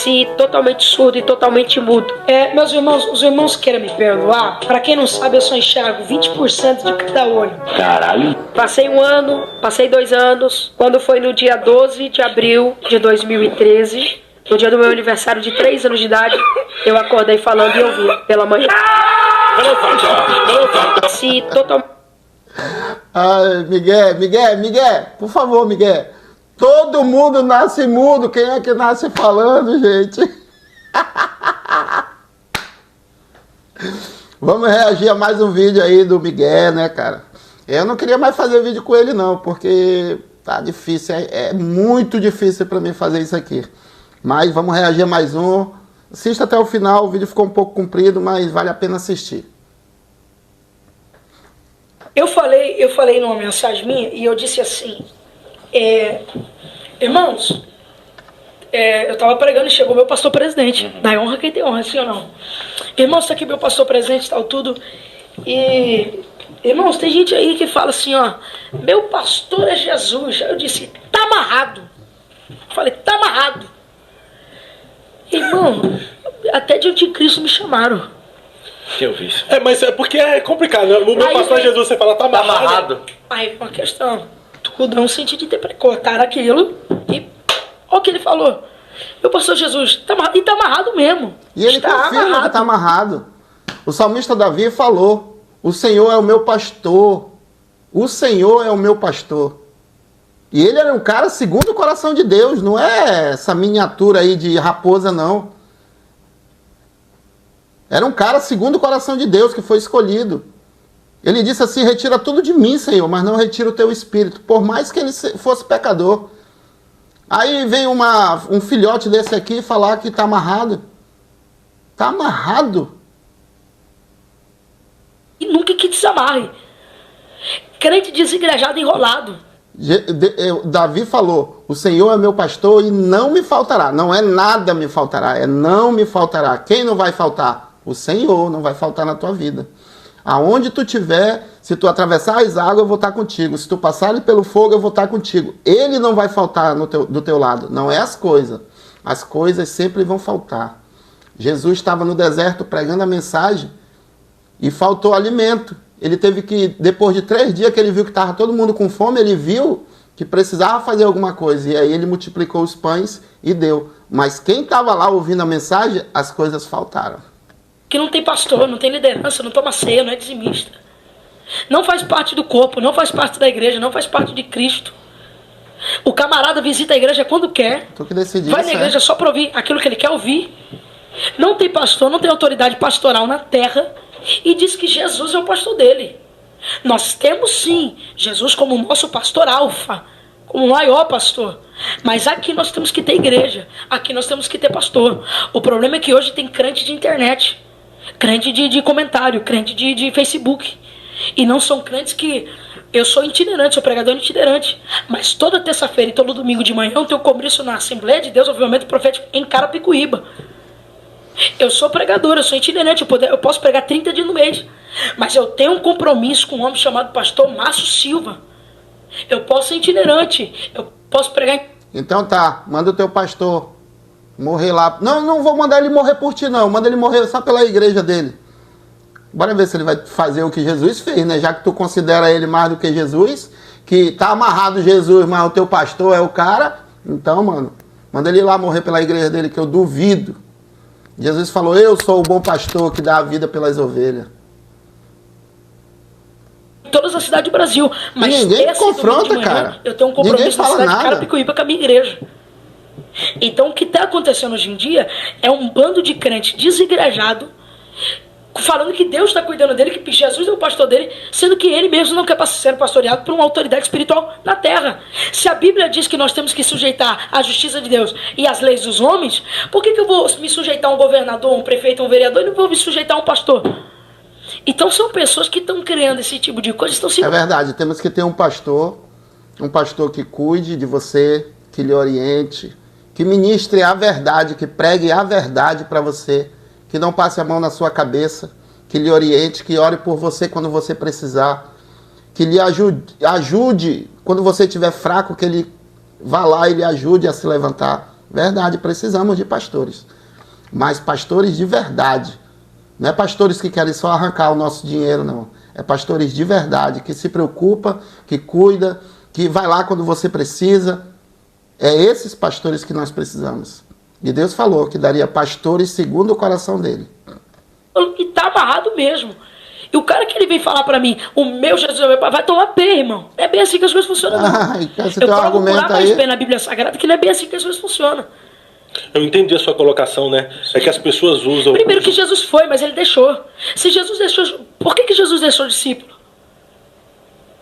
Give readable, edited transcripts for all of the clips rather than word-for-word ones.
Nasci totalmente surdo e totalmente mudo. Meus irmãos, os irmãos querem me perdoar. Pra quem não sabe, eu só enxergo 20% de cada olho. Caralho. Passei 1 ano, passei 2 anos. Quando foi no dia 12 de abril de 2013, no dia do meu aniversário de 3 anos de idade, eu acordei falando e ouvi pela manhã. Nasci totalmente... Ai, Miguel, por favor, Miguel. Todo mundo nasce mudo. Quem é que nasce falando, gente? Vamos reagir a mais um vídeo aí do Miguel, né, cara? Eu não queria mais fazer vídeo com ele, não, porque tá difícil. É muito difícil pra mim fazer isso aqui. Mas vamos reagir a mais um. Assista até o final. O vídeo ficou um pouco comprido, mas vale a pena assistir. Eu falei numa mensagem minha e eu disse assim, irmãos, eu estava pregando e chegou meu pastor presidente, da honra quem tem honra, sim ou não? Irmãos, está aqui meu pastor presidente e tal, tudo, e, irmãos, tem gente aí que fala assim, ó, meu pastor é Jesus. Eu disse, tá amarrado. Eu falei, tá amarrado. Irmão, até de anticristo me chamaram. Eu vi isso. Mas é porque é complicado, né? O meu pastor Jesus, você fala, tá amarrado. Aí uma questão, tudo é um sentido de interpretar, cortar aquilo e olha o que ele falou. Meu pastor Jesus, tá amarrado, e tá amarrado mesmo. E ele confirma que tá amarrado. O salmista Davi falou, o Senhor é o meu pastor. O Senhor é o meu pastor. E ele era um cara segundo o coração de Deus, não é essa miniatura aí de raposa, não. Era um cara segundo o coração de Deus que foi escolhido. Ele disse assim, retira tudo de mim, Senhor, mas não retira o teu espírito, por mais que ele fosse pecador. Aí vem um filhote desse aqui falar que está amarrado. Está amarrado. E nunca que desamarre. Crente desigrejado, enrolado. Davi falou, o Senhor é meu pastor e não me faltará. Não é nada me faltará, é não me faltará. Quem não vai faltar? O Senhor não vai faltar na tua vida. Aonde tu estiver, se tu atravessar as águas, eu vou estar contigo. Se tu passar pelo fogo, eu vou estar contigo. Ele não vai faltar do teu lado. Não é as coisas. As coisas sempre vão faltar. Jesus estava no deserto pregando a mensagem e faltou alimento. Ele teve que, depois de 3 dias que ele viu que estava todo mundo com fome, ele viu que precisava fazer alguma coisa. E aí ele multiplicou os pães e deu. Mas quem estava lá ouvindo a mensagem, as coisas faltaram. Que não tem pastor, não tem liderança, não toma ceia, não é dizimista. Não faz parte do corpo, não faz parte da igreja, não faz parte de Cristo. O camarada visita a igreja quando quer. Tu que decidiu. Vai na igreja só para ouvir aquilo que ele quer ouvir. Não tem pastor, não tem autoridade pastoral na terra. E diz que Jesus é o pastor dele. Nós temos sim Jesus como nosso pastor alfa, como o maior pastor. Mas aqui nós temos que ter igreja. Aqui nós temos que ter pastor. O problema é que hoje tem crente de internet, crente de comentário, crente de Facebook. E não são crentes que... Eu sou itinerante, sou pregador itinerante. Mas toda terça-feira e todo domingo de manhã eu tenho compromisso na Assembleia de Deus, Avivamento Profético, em Carapicuíba. Eu sou pregador, eu sou itinerante, eu posso pregar 30 dias no mês. Mas eu tenho um compromisso com um homem chamado pastor Márcio Silva. Eu posso ser itinerante, eu posso pregar... Então tá, manda o teu pastor morrer lá. Não vou mandar ele morrer por ti, não. Manda ele morrer só pela igreja dele. Bora ver se ele vai fazer o que Jesus fez, né? Já que tu considera ele mais do que Jesus, que tá amarrado Jesus, mas o teu pastor é o cara. Então, mano, manda ele ir lá morrer pela igreja dele, que eu duvido. Jesus falou, eu sou o bom pastor que dá a vida pelas ovelhas. Todas as cidades do Brasil. Mas ninguém me confronta, manhã, cara. Eu tenho um compromisso na cidade de Carapicuíba com a minha igreja. Então o que está acontecendo hoje em dia é um bando de crente desigrejado falando que Deus está cuidando dele, que Jesus é o pastor dele, sendo que ele mesmo não quer ser pastoreado por uma autoridade espiritual na terra. Se a Bíblia diz que nós temos que sujeitar a justiça de Deus e as leis dos homens, por que eu vou me sujeitar a um governador, um prefeito, um vereador e não vou me sujeitar a um pastor? Então são pessoas que estão criando esse tipo de coisa. Estão se... É verdade, temos que ter um pastor que cuide de você, que lhe oriente, que ministre a verdade, que pregue a verdade para você, que não passe a mão na sua cabeça, que lhe oriente, que ore por você quando você precisar, que lhe ajude quando você estiver fraco, que ele vá lá e lhe ajude a se levantar. Verdade, precisamos de pastores. Mas pastores de verdade. Não é pastores que querem só arrancar o nosso dinheiro, não. É pastores de verdade, que se preocupa, que cuida, que vai lá quando você precisa. É esses pastores que nós precisamos. E Deus falou que daria pastores segundo o coração dele. E tá amarrado mesmo. E o cara que ele vem falar pra mim, o meu Jesus é meu pai, vai tomar pé, irmão. Não é bem assim que as coisas funcionam, não. Você tem um argumento mais aí? pé na Bíblia Sagrada que não é bem assim que as coisas funcionam. Eu entendi a sua colocação, né? É que as pessoas usam... Primeiro que Jesus foi, mas ele deixou. Se Jesus deixou... Por que Jesus deixou o discípulo?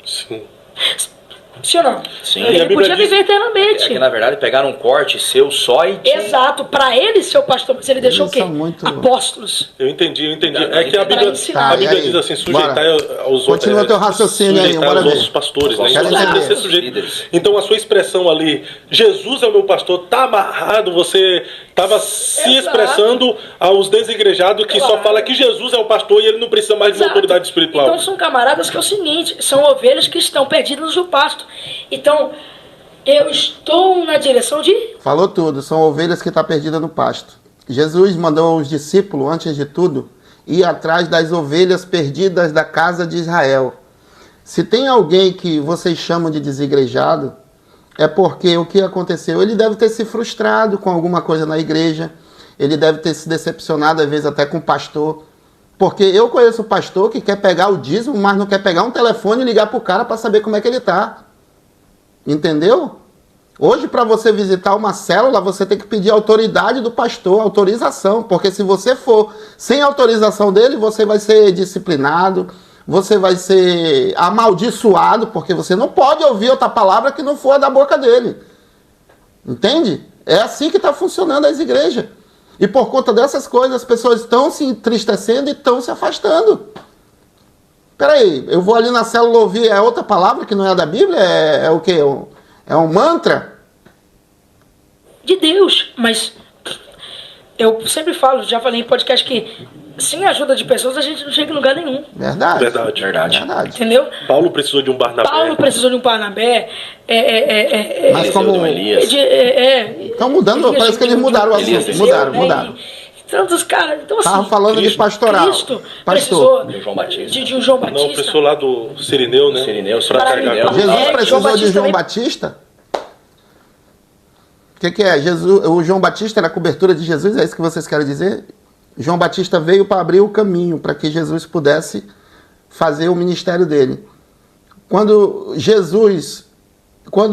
Sim. Sim. ou não? Sim. Ele podia viver eternamente. É que na verdade pegaram um corte seu só e... Exato, para ele ser o pastor, mas ele deixou o quê? são muito- Apóstolos. Eu entendi. Não, É que a Bíblia, ensinar. a Bíblia E aí? diz assim, sujeitar Bora. aos outros. Continua teu raciocínio aí, sujeitar bora aos ver. nossos pastores, né? Quero Então, você entender. deve ser sujeito. Líderes. Então a sua expressão ali, Jesus é o meu pastor, tá amarrado, você estava se Exato. expressando aos desigrejados que só Claro. fala que Jesus é o pastor e ele não precisa mais de uma Exato. autoridade espiritual. Então são camaradas que é o seguinte, são ovelhas que estão perdidas no pasto. Então, eu estou na direção de... Falou tudo, são ovelhas que estão perdidas no pasto. Jesus mandou os discípulos, antes de tudo, ir atrás das ovelhas perdidas da casa de Israel. Se tem alguém que vocês chamam de desigrejado, é porque o que aconteceu? Ele deve ter se frustrado com alguma coisa na igreja, ele deve ter se decepcionado, às vezes até com o pastor. Porque eu conheço pastor que quer pegar o dízimo, mas não quer pegar um telefone e ligar para o cara para saber como é que ele está. Entendeu? Hoje, para você visitar uma célula, você tem que pedir autoridade do pastor, autorização. Porque se você for sem autorização dele, você vai ser disciplinado, você vai ser amaldiçoado, porque você não pode ouvir outra palavra que não for da boca dele. Entende? É assim que está funcionando as igrejas. E por conta dessas coisas, as pessoas estão se entristecendo e estão se afastando. Peraí, eu vou ali na célula ouvir outra palavra que não é da Bíblia? É o quê? É um mantra? de Deus, mas eu sempre falo, já falei em podcast que sem a ajuda de pessoas a gente não chega em lugar nenhum. Verdade. Verdade. Entendeu? Paulo precisou de um Barnabé. Paulo precisou de um Barnabé. Mas como... de um Elias. Estão mudando, parece que eles mudaram o assunto. Mudaram. Tantos caras. Então, assim, Estavam falando de pastoral. Cristo Pastor. precisou De João Batista. de um João Batista. Não, precisou lá do Sirineu, né? Sirineu, Pra Para carregar. limpar. Jesus João precisou de Batista João também. Batista? O que é? Jesus, o João Batista era a cobertura de Jesus? É isso que vocês querem dizer? João Batista veio para abrir o caminho para que Jesus pudesse fazer o ministério dele. Quando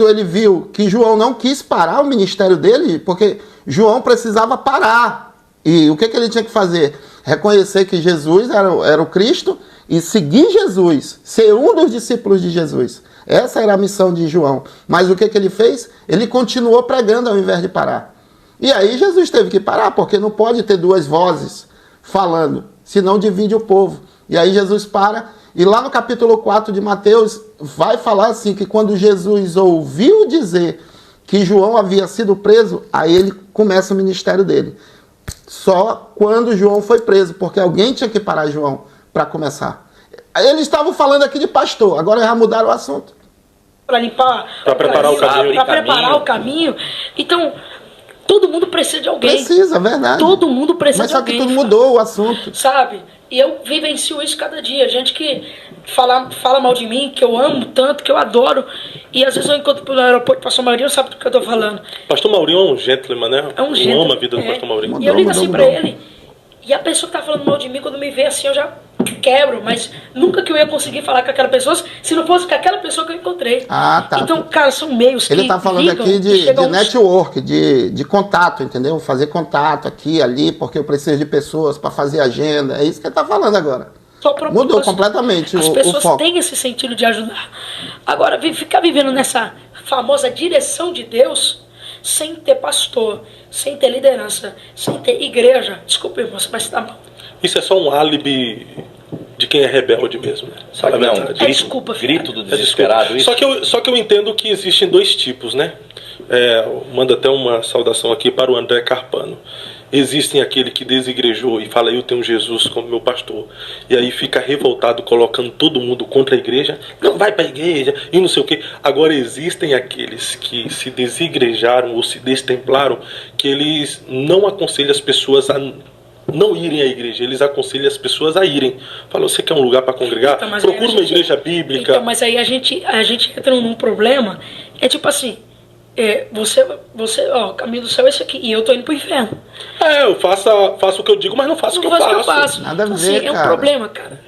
ele viu que João não quis parar o ministério dele, porque João precisava parar. E o que ele tinha que fazer? Reconhecer que Jesus era o Cristo e seguir Jesus, ser um dos discípulos de Jesus. Essa era a missão de João. Mas o que ele fez? Ele continuou pregando ao invés de parar. E aí Jesus teve que parar, porque não pode ter duas vozes falando, senão divide o povo. E aí Jesus para, e lá no capítulo 4 de Mateus, vai falar assim, que quando Jesus ouviu dizer que João havia sido preso, aí ele começa o ministério dele. Só quando João foi preso, porque alguém tinha que parar João para começar. Eles estavam falando aqui de pastor, agora já mudaram o assunto. Para limpar, Pra preparar o caminho. para preparar o caminho. Então, todo mundo precisa de alguém. Precisa, verdade. Todo mundo precisa Mas de só alguém. que tudo mudou o assunto. Sabe? E eu vivencio isso cada dia. Gente que fala mal de mim, que eu amo tanto, que eu adoro. E às vezes eu encontro no aeroporto, o pastor Maurinho não sabe do que eu tô falando. Pastor Maurinho é um gentleman, né? É um Eu gentleman. amo a vida do Pastor Maurinho. E eu ligo Mudou, assim pra mudou. ele. E a pessoa que tá falando mal de mim, quando me vê assim, eu já quebro. Mas nunca que eu ia conseguir falar com aquela pessoa se não fosse com aquela pessoa que eu encontrei. Ah, tá. Então, cara, são meios Ele que está falando ligam aqui e de chegam uns- network, de contato, entendeu? Fazer contato aqui, ali, porque eu preciso de pessoas para fazer agenda. É isso que ele está falando agora. Só propósito. Mudou completamente As o pessoas foco. têm esse sentido de ajudar. Agora, ficar vivendo nessa famosa direção de Deus, sem ter pastor, sem ter liderança, sem ter igreja. Desculpa, irmão, mas tá mal. Isso é só um álibi de quem é rebelde mesmo. Né? Sabe, A não, verdade. desculpa, grito do É, desculpa. desesperado. Isso. Só que eu entendo que existem dois tipos, né? Manda até uma saudação aqui para o André Carpano. Existem aquele que desigrejou e fala, eu tenho Jesus como meu pastor. E aí fica revoltado, colocando todo mundo contra a igreja. Não vai para a igreja e não sei o quê. Agora existem aqueles que se desigrejaram ou se destemplaram, que eles não aconselham as pessoas a não irem à igreja, eles aconselham as pessoas a irem. Fala, você quer um lugar para congregar? Então, mas Procura aí a uma gente- igreja bíblica. Então, mas aí a gente entra num problema. É tipo assim, você, ó, o caminho do céu é esse aqui, e eu tô indo pro inferno. Eu faço o que eu digo, mas não faço o que Não eu faço o que eu faço. faço. Nada a Então, ver, assim, é um cara. problema, cara.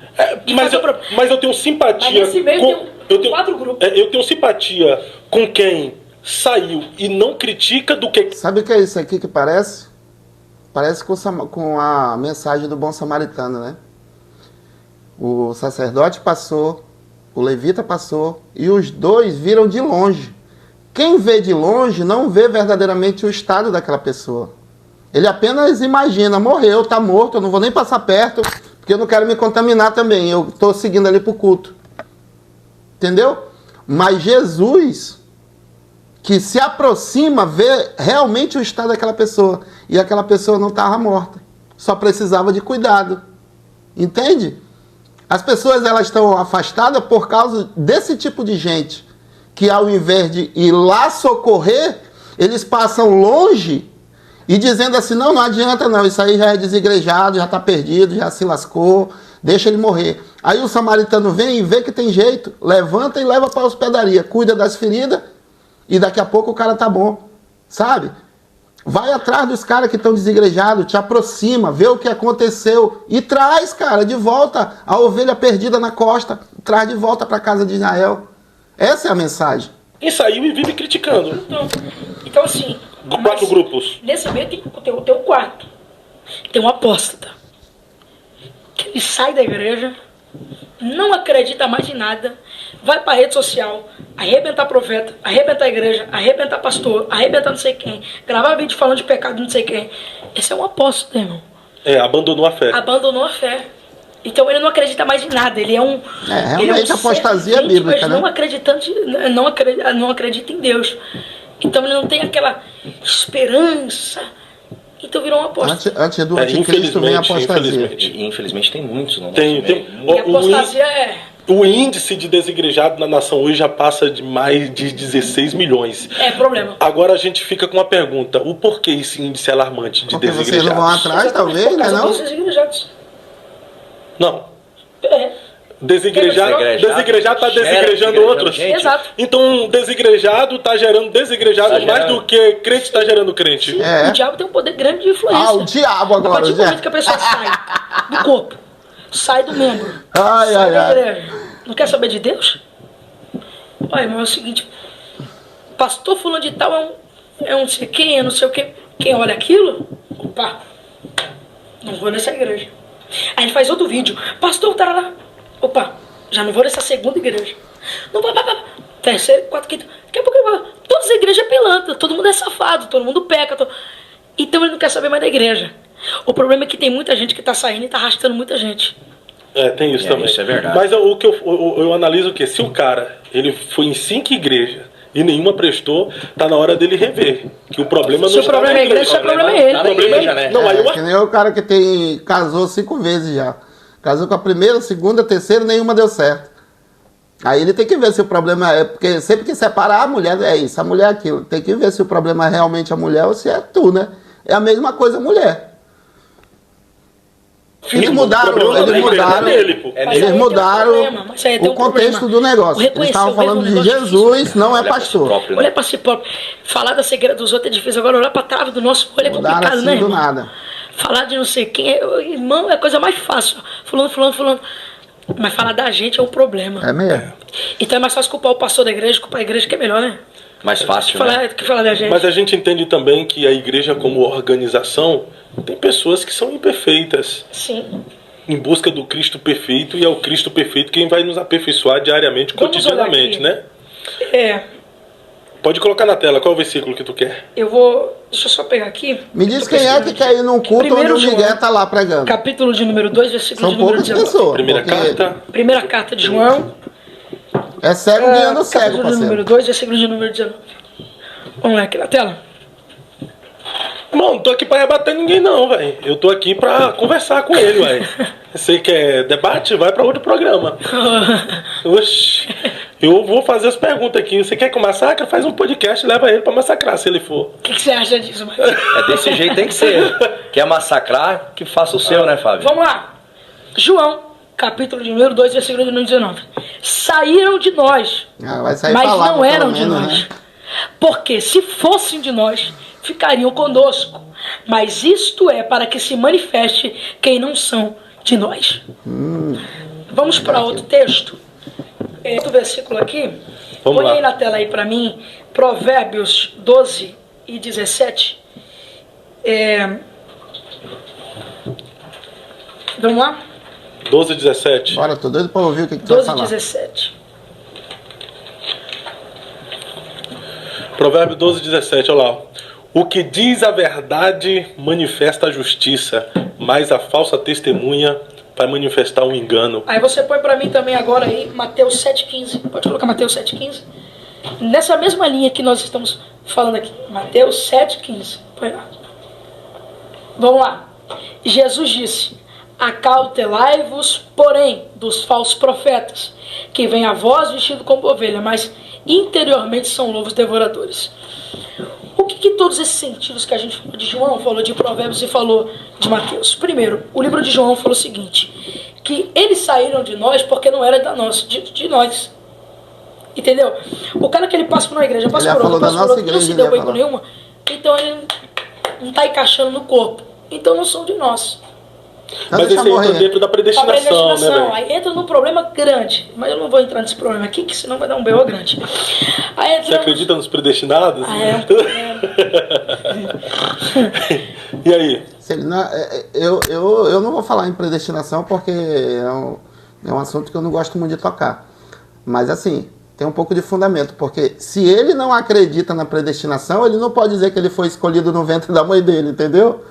E Mas fazer eu, o pro- mas eu tenho simpatia. Mas nesse meio tem quatro grupos. Eu tenho simpatia com quem saiu e não critica do que. Sabe o que é isso aqui que parece? Parece com a mensagem do bom samaritano, né? O sacerdote passou, o levita passou, e os dois viram de longe. Quem vê de longe não vê verdadeiramente o estado daquela pessoa. Ele apenas imagina, morreu, está morto, eu não vou nem passar perto, porque eu não quero me contaminar também, eu estou seguindo ali para o culto. Entendeu? Mas Jesus, que se aproxima, vê realmente o estado daquela pessoa. E aquela pessoa não estava morta. Só precisava de cuidado. Entende? As pessoas elas estão afastadas por causa desse tipo de gente. Que ao invés de ir lá socorrer, eles passam longe e dizendo assim, não adianta não, isso aí já é desigrejado, já está perdido, já se lascou, deixa ele morrer. Aí o samaritano vem e vê que tem jeito, levanta e leva para a hospedaria, cuida das feridas, e daqui a pouco o cara tá bom, sabe? Vai atrás dos caras que estão desigrejados, te aproxima, vê o que aconteceu e traz, cara, de volta a ovelha perdida na costa, traz de volta para a casa de Israel. Essa é a mensagem. E saiu e vive criticando. Então assim... Quatro grupos. Nesse meio tem um quarto. Tem um apóstata. Que ele sai da igreja, não acredita mais em nada, vai pra rede social, arrebentar profeta, arrebentar igreja, arrebentar pastor, arrebentar não sei quem, gravar vídeo falando de pecado de não sei quem. Esse é um apóstata, irmão. Abandonou a fé. Abandonou a fé. Então ele não acredita mais em nada. Ele é um... realmente apostasia ser vivente, bíblica, mas né? não acredita em Deus. Então ele não tem aquela esperança. Então virou um apóstolo. Antes do anticristo vem a apostasia. E infelizmente tem muitos, não Tem. E a apostasia é... O índice de desigrejado na nação hoje já passa de mais de 16 milhões. É problema. Agora a gente fica com uma pergunta. O porquê esse índice alarmante de Porque vocês desigrejados? não vão atrás, talvez, Por né causa não? dos desigrejados. Não. É. Desigrejado está desigrejando gera outros. gente. Exato. Então, desigrejado está gerando desigrejado Tá mais gerando. do que crente está gerando crente. O diabo tem um poder grande de influência. Ah, o diabo A agora, partir do Zé. momento que a pessoa sai do corpo, sai do membro, Ai, sai ai, da ai. igreja, não quer saber de Deus? Olha, irmão, é o seguinte, pastor fulano de tal é um não sei quem, é não sei o quê. Quem olha aquilo, opa, não vou nessa igreja. Aí ele faz outro vídeo, pastor, tarará, opa, já não vou nessa segunda igreja. Não vai, terceira, quarta, quinta, daqui a pouco, todas as igrejas é pilantra, todo mundo é safado, todo mundo peca. Então ele não quer saber mais da igreja. O problema é que tem muita gente que está saindo e está arrastando muita gente. Tem isso também. Isso é verdade. Mas o que eu analiso o quê? Se o cara ele foi em 5 igrejas e nenhuma prestou, tá na hora dele rever. Que o problema Se não o está problema na é a igreja, o problema é ele. Tá na igreja, né? Não, aí eu Que nem o cara que casou 5 vezes já. Casou com a primeira, segunda, terceira, nenhuma deu certo. Aí ele tem que ver se o problema é... Porque sempre que separar a mulher é isso, a mulher é aquilo. Tem que ver se o problema é realmente a mulher ou se é tu, né? É a mesma coisa a mulher. Eles mudaram, eles mudaram Mas aí tem o um contexto problema. do negócio. O Eles estavam reconhecer o falando de mesmo negócio Jesus, não é Olha pra si pastor. próprio, né? Olha pra si próprio. Falar da cegueira dos outros é difícil. Agora olhar pra trave do nosso olho é Mudaram complicado, assim né, do irmão? nada. Falar de não sei quem, irmão, é a coisa mais fácil. Fulano. Mas falar da gente é um problema. É mesmo. Então é mais fácil culpar o pastor da igreja, culpar a igreja, que é melhor, né? Mais fácil, né? Que falar da gente. Mas a gente entende também que a igreja como organização tem pessoas que são imperfeitas. Sim. Em busca do Cristo perfeito, e é o Cristo perfeito quem vai nos aperfeiçoar diariamente, Vamos olhar cotidianamente, aqui. né? Pode colocar na tela, qual é o versículo que tu quer? Deixa eu só pegar aqui. Me diz quem é que quer ir num culto onde o Miguel está lá pregando. Capítulo de número 2, versículo São de número poucas 19. pessoas. Primeira carta de João. É cego guiando cego, Capítulo de parceiro. número 2, versículo de número 19. Vamos lá aqui na tela. Irmão, não tô aqui pra rebater ninguém não, velho. Eu tô aqui pra conversar com ele, velho. Você quer debate? Vai pra outro programa. Oxi. Eu vou fazer as perguntas aqui. Você quer que eu massacre? Faz um podcast, leva ele pra massacrar, se ele for. O que você acha disso, Marcos? É desse jeito, tem que ser. Quer massacrar, que faça o seu, né, Fábio? Vamos lá. João, capítulo de número 2, versículo de número 19. Saíram de nós, Vai sair mas palavra, não eram pelo de menos, nós. né? Porque se fossem de nós, ficariam conosco. Mas isto é para que se manifeste quem não são de nós. Vamos para outro texto. Outro versículo aqui. Vamos Põe lá. aí na tela aí para mim. Provérbios 12 e 17. Vamos lá? 12 e 17. Bora, tô doido pra ouvir o que tu vai 12 e falar. 17. Provérbio 12, 17, olha lá. O que diz a verdade manifesta a justiça, mas a falsa testemunha vai manifestar um engano. Aí você põe para mim também agora aí Mateus 7,15. Pode colocar Mateus 7,15. Nessa mesma linha que nós estamos falando aqui. Mateus 7,15. Põe lá. Vamos lá. Jesus disse: acautelai-vos, porém, dos falsos profetas, que vêm a vós vestido como ovelha, mas interiormente são lobos devoradores. O que todos esses sentidos que a gente falou de João, falou de Provérbios e falou de Mateus? Primeiro, o livro de João falou o seguinte, que eles saíram de nós porque não era da nossa, de nós. Entendeu? O cara que ele passa por uma igreja, passa por outra, não se deu bem com nenhuma, então ele não está encaixando no corpo. Então não são de nós. Mas esse aí entra dentro da predestinação, né, velho? Aí entra num problema grande. Mas eu não vou entrar nesse problema aqui, que senão vai dar um B.O. grande. Aí entra... Você acredita nos predestinados? É um problema. E aí? Eu não vou falar em predestinação porque é um assunto que eu não gosto muito de tocar. Mas assim, tem um pouco de fundamento. Porque se ele não acredita na predestinação, ele não pode dizer que ele foi escolhido no ventre da mãe dele, entendeu?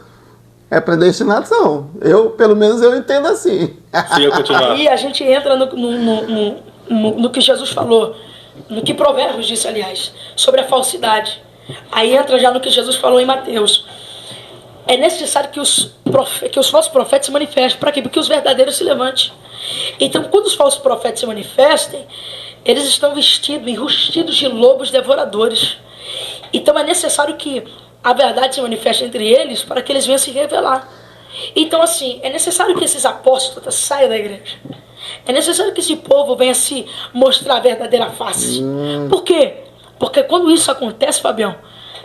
É predestinação. Pelo menos eu entendo assim. Se eu continuar. Aí a gente entra no que Jesus falou, no que Provérbios disse, aliás, sobre a falsidade. Aí entra já no que Jesus falou em Mateus. É necessário que os falsos profetas se manifestem. Para quê? Porque os verdadeiros se levantem. Então, quando os falsos profetas se manifestem, eles estão enrustidos de lobos devoradores. Então é necessário que a verdade se manifesta entre eles para que eles venham se revelar. Então, assim, é necessário que esses apóstolos saiam da igreja. É necessário que esse povo venha se mostrar a verdadeira face. Por quê? Porque quando isso acontece, Fabião,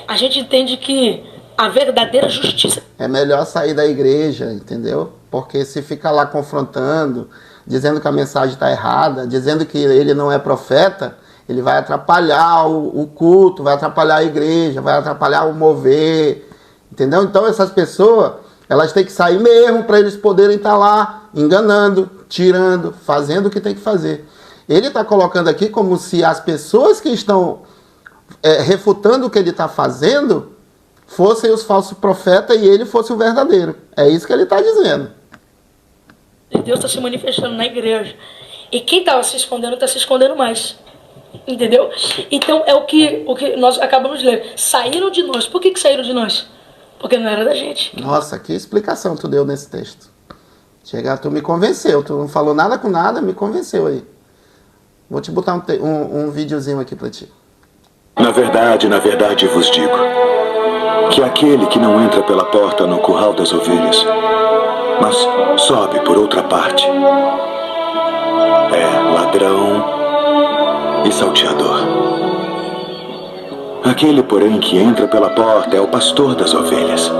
a gente entende que a verdadeira justiça... É melhor sair da igreja, entendeu? Porque se ficar lá confrontando, dizendo que a mensagem está errada, dizendo que ele não é profeta... Ele vai atrapalhar o culto, vai atrapalhar a igreja, vai atrapalhar o mover, entendeu? Então essas pessoas, elas têm que sair mesmo para eles poderem estar lá enganando, tirando, fazendo o que tem que fazer. Ele está colocando aqui como se as pessoas que estão refutando o que ele está fazendo fossem os falsos profetas e ele fosse o verdadeiro. É isso que ele está dizendo. Deus está se manifestando na igreja. E quem estava se escondendo está se escondendo mais. Entendeu? Então é o que nós acabamos de ler. Saíram de nós. Por que saíram de nós? Porque não era da gente. Nossa, que explicação tu deu nesse texto. Tu me convenceu. Tu não falou nada com nada, me convenceu aí. Vou te botar um videozinho aqui pra ti. Na verdade vos digo, que aquele que não entra pela porta no curral das ovelhas, mas sobe por outra parte, é ladrão e salteador. Aquele, porém, que entra pela porta é o pastor das ovelhas.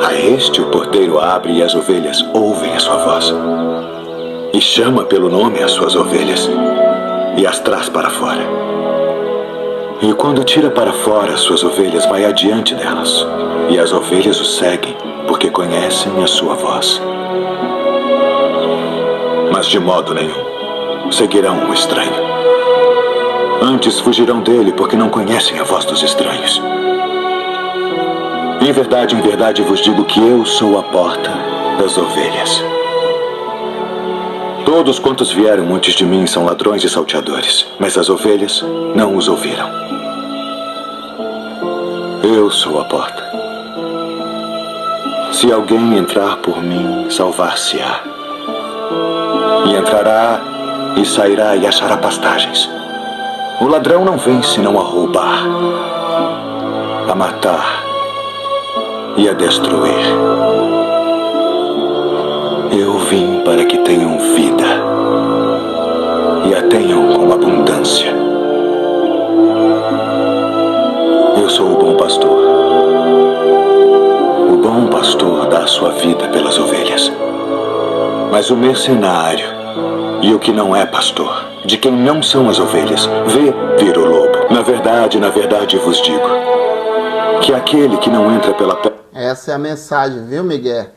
A este o porteiro abre e as ovelhas ouvem a sua voz. E chama pelo nome as suas ovelhas e as traz para fora. E quando tira para fora as suas ovelhas, vai adiante delas. E as ovelhas o seguem, porque conhecem a sua voz. Mas de modo nenhum seguirão o estranho. Antes fugirão dele porque não conhecem a voz dos estranhos. Em verdade vos digo que eu sou a porta das ovelhas. Todos quantos vieram antes de mim são ladrões e salteadores, mas as ovelhas não os ouviram. Eu sou a porta. Se alguém entrar por mim, salvar-se-á. E entrará e sairá e achará pastagens. O ladrão não vem senão a roubar, a matar e a destruir. Eu vim para que tenham vida e a tenham com abundância. Eu sou o bom pastor. O bom pastor dá a sua vida pelas ovelhas. Mas o mercenário e o que não é pastor, de quem não são as ovelhas, vê vir o lobo. Na verdade vos digo que aquele que não entra pela porta... Essa é a mensagem, viu, Miguel?